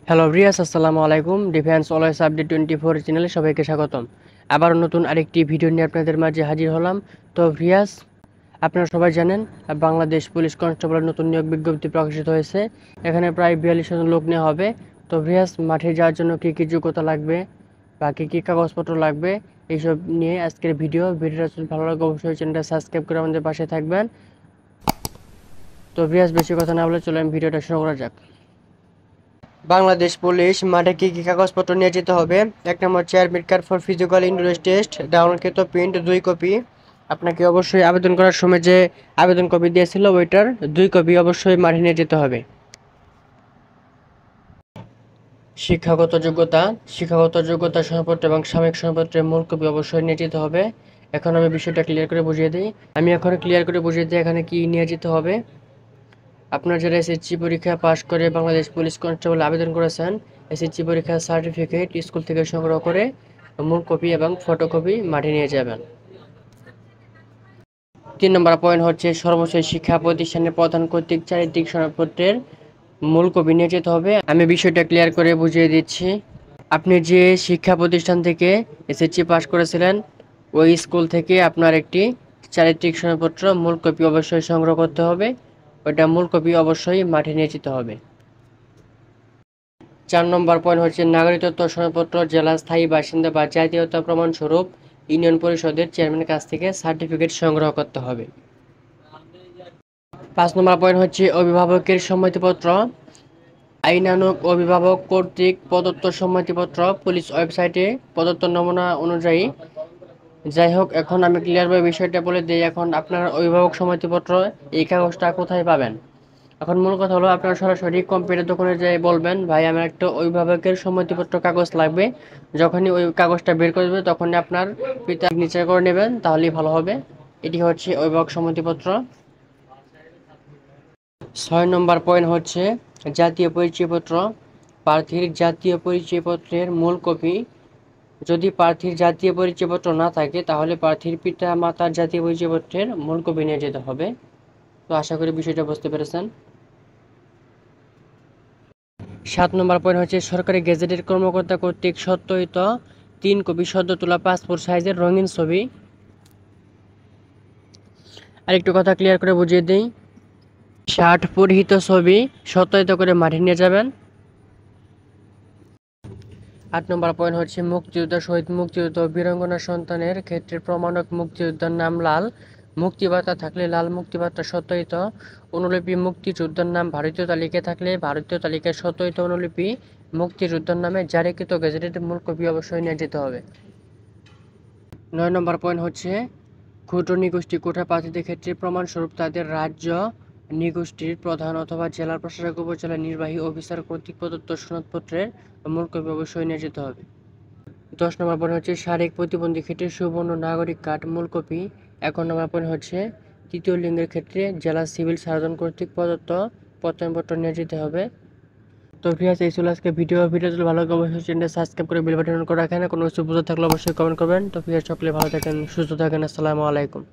Hello viewers, আসসালামু আলাইকুম। Defence always update 24 চ্যানেলে সবাইকে স্বাগতম। আবার নতুন আরেকটি ভিডিও নিয়ে আপনাদের মাঝে হাজির হলাম। তো ভিউয়ার্স, আপনারা সবাই জানেন বাংলাদেশ পুলিশ কনস্টেবলের নতুন নিয়োগ বিজ্ঞপ্তি প্রকাশিত হয়েছে। এখানে প্রায় 42 জন লোক নেওয়া হবে। তো ভিউয়ার্স, মাঠে যাওয়ার জন্য কী কী যোগ্যতা লাগবে বা কী কী কাগজপত্র লাগবে এইসব নিয়ে আজকের ভিডিওটা যদি ভালো লাগে অবশ্যই চ্যানেলটা সাবস্ক্রাইব করে আমাদের পাশে থাকবেন। তো ভিউয়ার্স, বেশি কথা না বলে চলেন ভিডিওটা শুরু করা যাক। বাংলাদেশ পুলিশ মাঠে কি কি কাগজপত্র নিয়ে যেতে হবে? 1 number, admit card for physical endurance test, ডাউনলোডকৃত প্রিন্ট 2 কপি। আপনাকে অবশ্যই আবেদন করার সময় যে আবেদন কপি দিয়েছিল ওইটার 2 কপি অবশ্যই মাঠে নিয়ে যেতে হবে। শিক্ষাগত যোগ্যতা সনদপত্র এবং সাময়িক সনদপত্রের মূল কপি অবশ্যই নিয়ে যেতে হবে। এখন আমি বিষয়টা ক্লিয়ার করে বুঝিয়ে দিই। এখানে কি নিয়ে যেতে হবে। আপনার যারা এসএসসি পরীক্ষা পাশ করে বাংলাদেশ পুলিশ কনস্টেবল আবেদন করেছেন, এসএসসি পরীক্ষার সার্টিফিকেট স্কুল থেকে সংগ্রহ করে মূল কপি এবং ফটোকপি মাঠে নিয়ে যাবেন। 3 নম্বর পয়েন্ট হচ্ছে সর্বশেষ শিক্ষা প্রতিষ্ঠানের প্রধান কর্তৃক চারিত্রিক সনদপত্রের মূল কপি নিয়ে যেতে হবে। আমি বিষয়টা ক্লিয়ার করে বুঝিয়ে দিচ্ছি। আপনি যে শিক্ষা প্রতিষ্ঠান থেকে এসএসসি পাশ করেছিলেন ওই স্কুল থেকে আপনার একটি চারিত্রিক সনদপত্র মূল কপি অবশ্যই সংগ্রহ করতে হবে। ওইটা মূল কপি অবশ্যই মাঠে নিয়ে যেতে হবে। 4 নম্বর পয়েন্ট হচ্ছে নাগরিকত্ব সনদপত্র জেলা স্থায়ী বাসিন্দা বা জাতীয়তা প্রমাণস্বরূপ ইউনিয়ন পরিষদের চেয়ারম্যানের কাছ থেকে সার্টিফিকেট সংগ্রহ করতে হবে। 5 নম্বর পয়েন্ট হচ্ছে অভিভাবকের সম্মতিপত্র, আইনানুগ অভিভাবক কর্তৃক প্রদত্ত সম্মতিপত্র পুলিশ ওয়েবসাইটে প্রদত্ত নমুনা অনুযায়ী। যাই হোক, এখন আমি ক্লিয়ারভাবে বিষয়টা বলে দিই। এখন আপনার অভিভাবক সম্মতিপত্র এই কাগজটা কোথায় পাবেন? এখন মূল কথা হলো আপনারা সরাসরি কম্পিউটার দোকানে যেয়ে বলবেন, ভাই আমার একটা অভিভাবকের সম্মতিপত্র কাগজ লাগবে। যখনই ওই কাগজটা বের করে দেবে তখনই আপনার পিতা সিগনেচার করে নেবেন, তাহলেই ভালো হবে। এটি হচ্ছে অভিভাবক সম্মতিপত্র। 6 নম্বর পয়েন্ট হচ্ছে জাতীয় পরিচয়পত্র, প্রার্থীর জাতীয় পরিচয়পত্রের মূল কপি। যদি প্রার্থীর জাতীয় পরিচয়পত্র না থাকে তাহলে প্রার্থীর পিতা মাতার জাতীয় পরিচয়পত্রের মূল কপি নিয়ে যেতে হবে। তো আশা করি বিষয়টা বুঝতে পেরেছেন। 7 নম্বর পয়েন্ট হচ্ছে সরকারি গেজেটের কর্মকর্তা কর্তৃক সত্যায়িত 3 কপি সদ্য তোলা পাসপোর্ট সাইজের রঙিন ছবি। আরেকটু কথা ক্লিয়ার করে বুঝিয়ে দিই। শার্ট পরিহিত ছবি সত্যায়িত করে মাঠে নিয়ে যাবেন। 8 নম্বর পয়েন্ট হচ্ছে মুক্তিযোদ্ধা, শহীদ মুক্তিযোদ্ধা ও বীরাঙ্গনা সন্তানের ক্ষেত্রে প্রমাণক মুক্তিযোদ্ধার নাম লাল, মুক্তিবার্তা থাকলে লাল মুক্তিবার্তা সত্যায়িত অনুলিপি, মুক্তিযোদ্ধার নাম ভারতীয় তালিকায় থাকলে ভারতীয় তালিকায় সত্যায়িত অনুলিপি, মুক্তিযোদ্ধার নামে জারিকৃত গেজেটের মূল কপি অবশ্যই নিয়ে যেতে হবে। 9 নম্বর পয়েন্ট হচ্ছে ক্ষুদ্র নিগোষ্ঠী কোটা প্রার্থীদের ক্ষেত্রে প্রমাণস্বরূপ তাদের রাজ্য নিগোষ্ঠীর প্রধান অথবা জেলা প্রশাসক উপজেলা নির্বাহী অফিসার কর্তৃক প্রদত্ত সনদপত্রের মূল কপি অবশ্যই নিয়ে যেতে হবে। 10 নম্বর পয়েন্ট হচ্ছে শারীরিক প্রতিবন্ধী ক্ষেত্রে সুবর্ণ নাগরিক কার্ড মূল কপি। 11 নম্বর পয়েন্ট হচ্ছে তৃতীয় লিঙ্গের ক্ষেত্রে জেলা সিভিল সার্জন কর্তৃক প্রদত্ত প্রত্যয়নপত্র নিয়ে যেতে হবে। তো ভিউয়ার্স, এই ছিল আজকে ভিডিও যদি ভালো লাগে অবশ্যই চ্যানেলটা সাবস্ক্রাইব করে বেল বাটন অন করে রাখেন। কোনো কিছু বুঝতে থাকলে অবশ্যই কমেন্ট করবেন। তো ভিউয়ার্স, সকলে ভালো থাকেন, সুস্থ থাকেন। আসসালামু আলাইকুম।